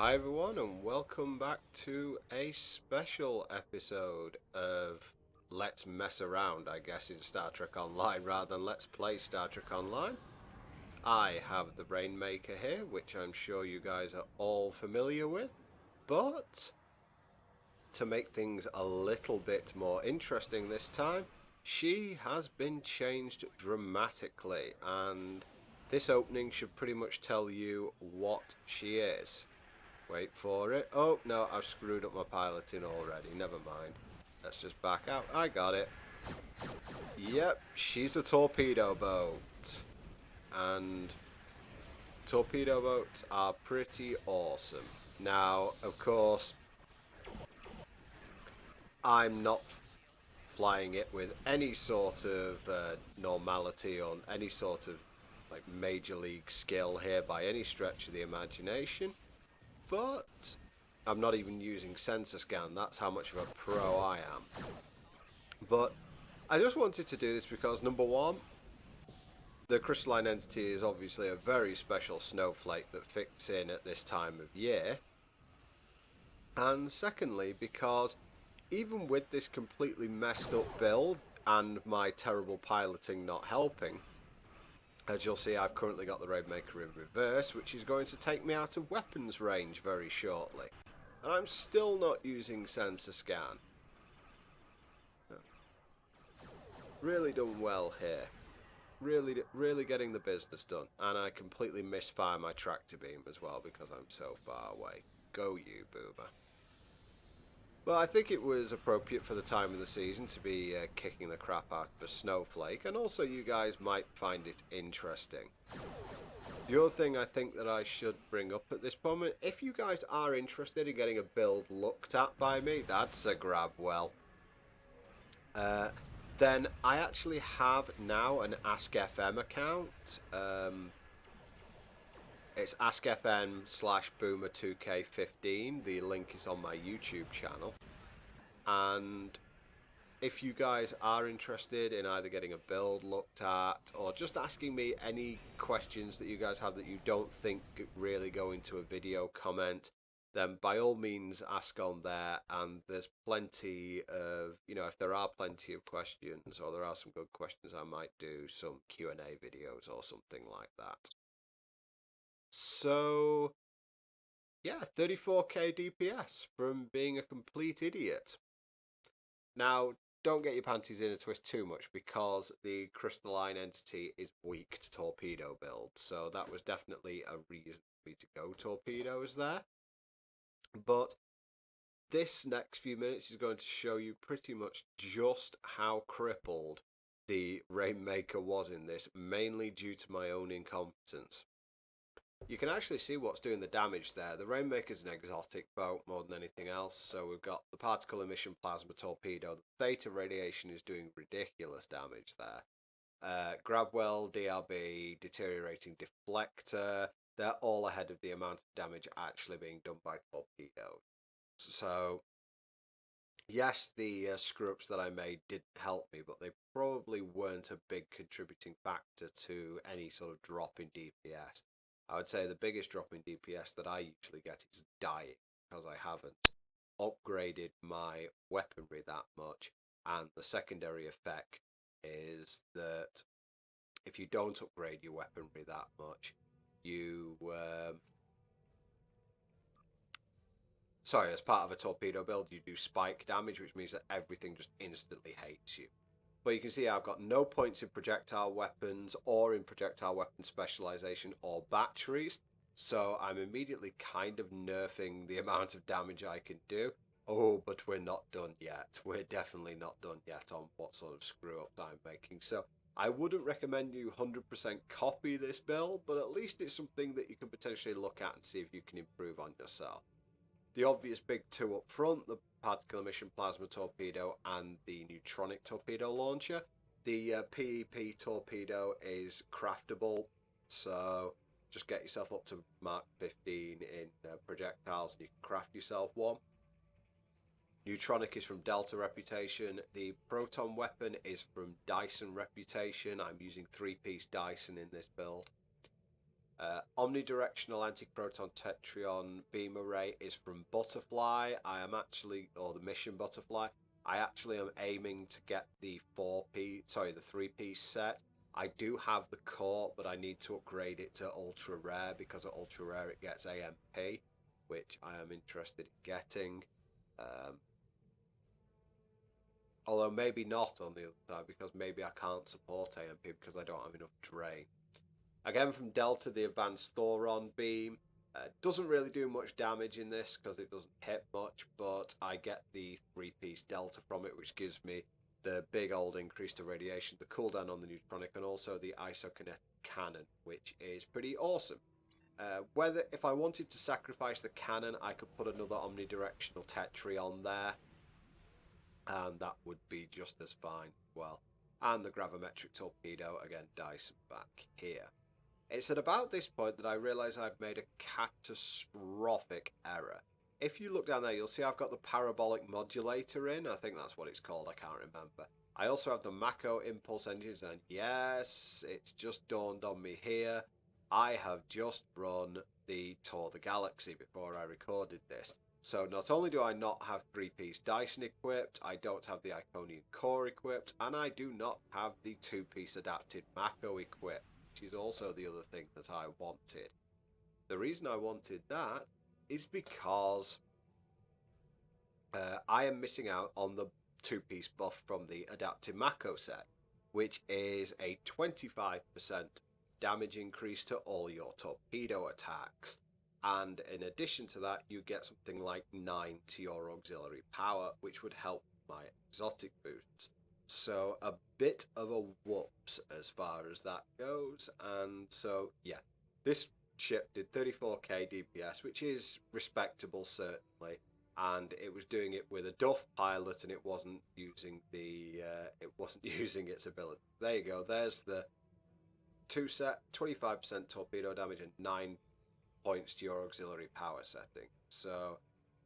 Hi everyone and welcome back to a special episode of Let's Mess Around, I guess, in Star Trek Online rather than Let's Play Star Trek Online. I have the Rainmaker here, which I'm sure you guys are all familiar with, but to make things a little bit more interesting this time, she has been changed dramatically, and this opening should pretty much tell you what she is. Wait for it. Oh, no, I've screwed up my piloting already. Never mind. Let's just back out. I got it. Yep, she's a torpedo boat. And torpedo boats are pretty awesome. Now, of course, I'm not flying it with any sort of normality or any sort of like major league skill here by any stretch of the imagination. But I'm not even using sensor scan. That's how much of a pro I am. But I just wanted to do this because, number one, the crystalline entity is obviously a very special snowflake that fits in at this time of year. And secondly, because even with this completely messed up build and my terrible piloting not helping, as you'll see, I've currently got the Rainmaker in reverse, which is going to take me out of weapons range very shortly. And I'm still not using sensor scan. Really done well here. Really getting the business done. And I completely misfire my tractor beam as well because I'm so far away. Go you, boomer. Well, I think it was appropriate for the time of the season to be kicking the crap out of a snowflake, and also you guys might find it interesting. The other thing I think that I should bring up at this moment, if you guys are interested in getting a build looked at by me, that's a grab well. Then I actually have now an Ask FM account. It's askfm/boomer2k15. The link is on my YouTube channel. And if you guys are interested in either getting a build looked at or just asking me any questions that you guys have that you don't think really go into a video comment, then by all means ask on there. And there's plenty of, if there are plenty of questions or there are some good questions, I might do some Q&A videos or something like that. So yeah, 34k DPS from being a complete idiot. Now, don't get your panties in a twist too much because the crystalline entity is weak to torpedo build, so that was definitely a reason for me to go torpedoes there. But this next few minutes is going to show you pretty much just how crippled the Rainmaker was in this, mainly due to my own incompetence. You can actually see what's doing the damage there. The Rainmaker's an exotic boat more than anything else, so we've got the particle emission plasma torpedo. The theta radiation is doing ridiculous damage there. Grabwell, DRB, deteriorating deflector, they're all ahead of the amount of damage actually being done by torpedoes. So, yes, the screw-ups that I made did help me, but they probably weren't a big contributing factor to any sort of drop in DPS. I would say the biggest drop in DPS that I usually get is dying because I haven't upgraded my weaponry that much. And the secondary effect is that if you don't upgrade your weaponry that much, you sorry, as part of a torpedo build, you do spike damage, which means that everything just instantly hates you. But you can see I've got no points in projectile weapons or in projectile weapon specialization or batteries. So I'm immediately kind of nerfing the amount of damage I can do. Oh, but we're not done yet. We're definitely not done yet on what sort of screw up I'm making. So I wouldn't recommend you 100% copy this build, but at least it's something that you can potentially look at and see if you can improve on yourself. The obvious big two up front, the particle emission plasma torpedo and the neutronic torpedo launcher. The PEP torpedo is craftable, so just get yourself up to Mark 15 in projectiles and you can craft yourself one. Neutronic is from Delta Reputation. The proton weapon is from Dyson Reputation. I'm using 3-piece Dyson in this build. Omnidirectional anti-proton tetrion beam array is from Butterfly. Or the Mission Butterfly. I actually am aiming to get the the 3-piece set. I do have the core, but I need to upgrade it to ultra rare because at ultra rare it gets AMP, which I am interested in getting. Although maybe not on the other side because maybe I can't support AMP because I don't have enough drain. Again from Delta, the Advanced Thoron beam. Doesn't really do much damage in this because it doesn't hit much, but I get the 3-piece Delta from it, which gives me the big old increase to radiation, the cooldown on the neutronic, and also the isokinetic cannon, which is pretty awesome. If I wanted to sacrifice the cannon, I could put another omnidirectional Tetri on there, and that would be just as fine. Well, and the gravimetric torpedo, again, Dyson back here. It's at about this point that I realise I've made a catastrophic error. If you look down there, you'll see I've got the parabolic modulator in. I think that's what it's called, I can't remember. I also have the Mako impulse engines, and yes, it's just dawned on me here. I have just run the Tour the Galaxy before I recorded this. So not only do I not have 3-piece Dyson equipped, I don't have the Iconian core equipped, and I do not have the 2-piece adapted Mako equipped, which is also the other thing that I wanted. The reason I wanted that is because I am missing out on the 2-piece buff from the adapted Mako set, which is a 25% damage increase to all your torpedo attacks. And in addition to that, you get something like 9 to your auxiliary power, which would help my exotic boosts. So a bit of a whoops as far as that goes. And so, yeah, this ship did 34k DPS, which is respectable, certainly. And it was doing it with a Duff pilot, and it wasn't using using its ability. There you go. There's the 25% torpedo damage and 9 points to your auxiliary power setting. So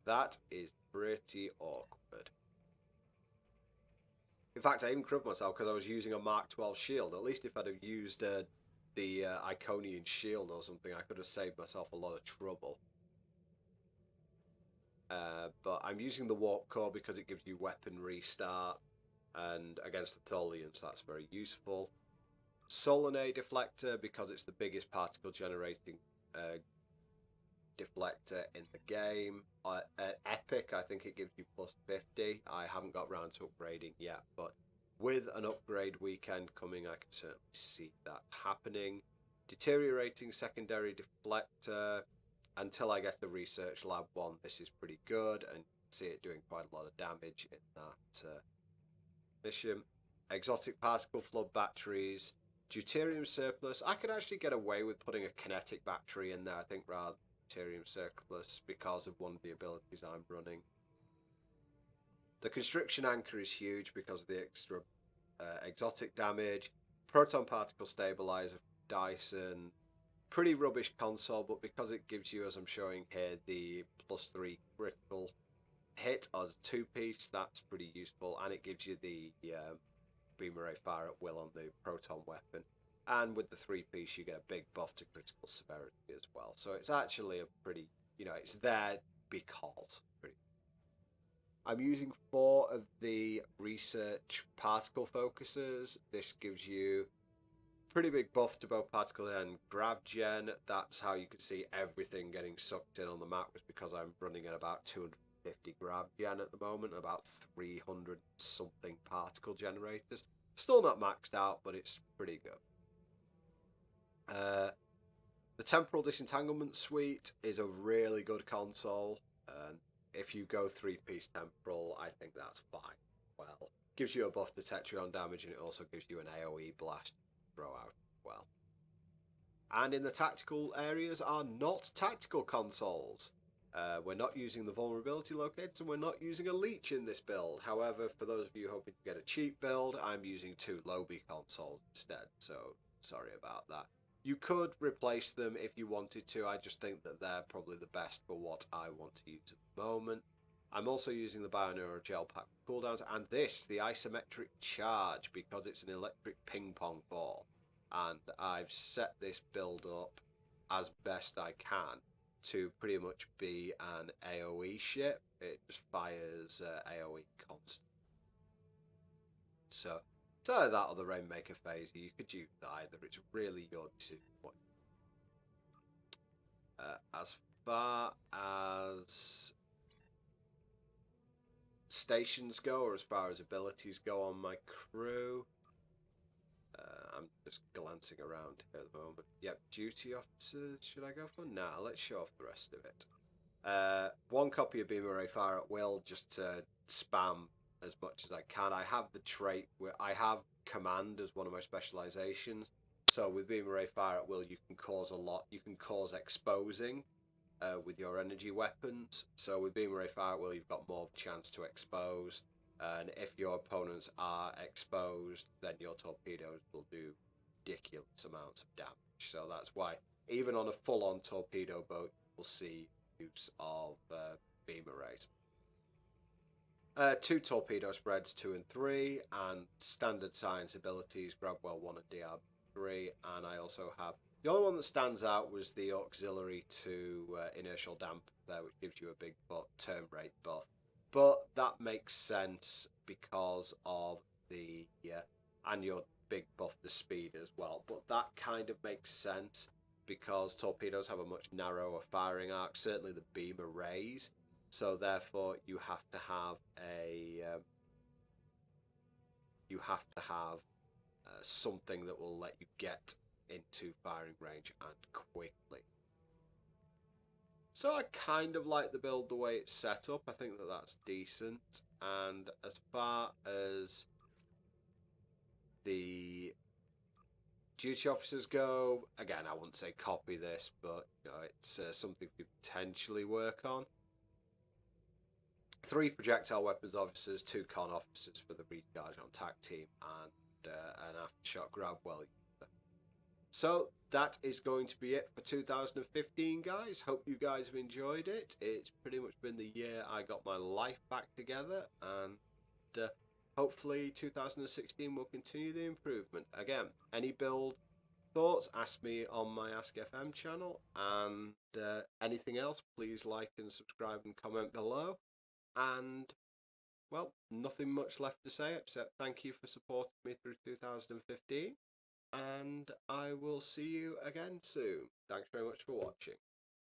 that is pretty awkward. In fact, I even cribbed myself because I was using a Mark 12 shield. At least if I'd have used the Iconian shield or something, I could have saved myself a lot of trouble. But I'm using the warp core because it gives you weapon restart, and against the Tholians that's very useful. Solanae deflector because it's the biggest particle generating deflector in the game. Epic, I think it gives you plus 50. I haven't got round to upgrading yet, but with an upgrade weekend coming, I can certainly see that happening. Deteriorating secondary deflector. Until I get the Research Lab one, this is pretty good, and see it doing quite a lot of damage in that mission. Exotic particle flood batteries. Deuterium surplus. I could actually get away with putting a kinetic battery in there, I think, rather than deuterium surplus because of one of the abilities I'm running. The constriction anchor is huge because of the extra exotic damage. Proton particle stabilizer, Dyson. Pretty rubbish console, but because it gives you, as I'm showing here, the +3 critical hit as a 2-piece, that's pretty useful, and it gives you the beam array fire at will on the proton weapon. And with the 3-piece, you get a big buff to critical severity as well. So it's actually a pretty, it's there because. I'm using 4 of the research particle focusers. This gives you pretty big buff to both particle and grav gen. That's how you can see everything getting sucked in on the map, was because I'm running at about 250 grav gen at the moment, about 300 something particle generators. Still not maxed out, but it's pretty good. The temporal disentanglement suite is a really good console. If you go 3-piece temporal, I think that's fine. Well, gives you a buff to Tetrion damage, and it also gives you an AoE blast throw out as well. And in the tactical areas are not tactical consoles. We're not using the vulnerability locators, and we're not using a leech in this build. However, for those of you hoping to get a cheap build, I'm using 2 Lobby consoles instead, so sorry about that. You could replace them if you wanted to. I just think that they're probably the best for what I want to use at the moment. I'm also using the Bioneuro Gel Pack cooldowns, and this, the isometric charge, because it's an electric ping pong ball. And I've set this build up. as best I can to pretty much be an AoE ship. It just fires AoE constant. So it's either that or the Rainmaker phaser. You could use either. It's really your decision. As far as stations go, or as far as abilities go on my crew, I'm just glancing around here at the moment. Yep, duty officers. Should I go for? Nah, let's show off the rest of it. One copy of Beam Array Fire at Will, just to spam as much as I can. I have the trait where I have command as one of my specializations. So with Beam Array Fire at Will, you can cause a lot. You can cause exposing with your energy weapons. So with Beam Array Fire at Will, you've got more chance to expose. And if your opponents are exposed, then your torpedoes will do ridiculous amounts of damage. So that's why, even on a full-on torpedo boat, you'll see use of beam arrays. 2 torpedo spreads, 2 and 3, and standard science abilities, Grabwell 1 and DR3, and I also have, the only one that stands out was the auxiliary to inertial damp there, which gives you a big turn rate buff. But that makes sense because of the, and your big buff the speed as well. But that kind of makes sense because torpedoes have a much narrower firing arc, certainly the beam arrays. So therefore, you have to have something that will let you get into firing range and quickly. So I kind of like the build the way it's set up. I think that that's decent. And as far as the duty officers go, again, I wouldn't say copy this, but you know, it's something we potentially work on. 3 projectile weapons officers, 2 con officers for the recharge on tac team, and an aftershock grab well user. So that is going to be it for 2015, guys. Hope you guys have enjoyed it. It's pretty much been the year I got my life back together, and hopefully 2016 will continue the improvement. Again, any build thoughts, ask me on my Ask FM channel, and anything else, please like and subscribe and comment below. And well, nothing much left to say except thank you for supporting me through 2015, and I will see you again soon. Thanks very much for watching.